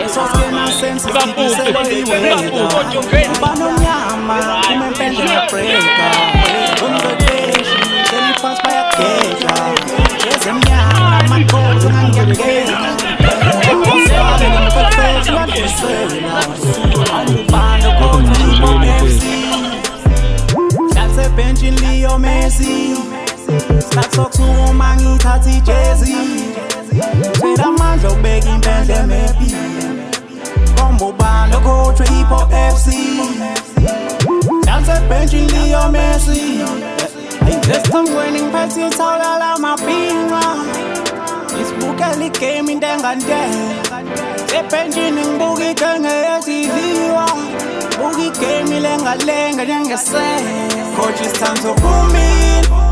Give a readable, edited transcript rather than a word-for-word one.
Esos que nacen se libertad. Panorama, como empeña la prega. Conversation, que ni faz para aquella. Ese ñana, ma cosa non gli agghega. Sabe non perfetto la persona. Occupando con tipo FC. That's benching Leo Messi. Start talk to Omangi Tati Jay-Z. Say that man so begging Benjamin P. Combo band the coach hip hop FC. That's benching Leo Messi. Just I'm winning passes all out my pinga. This book Ali came in dengan day. Say benching boogie kenge SCD. Boogie came in lenga lenga say. Coach is time to boom in.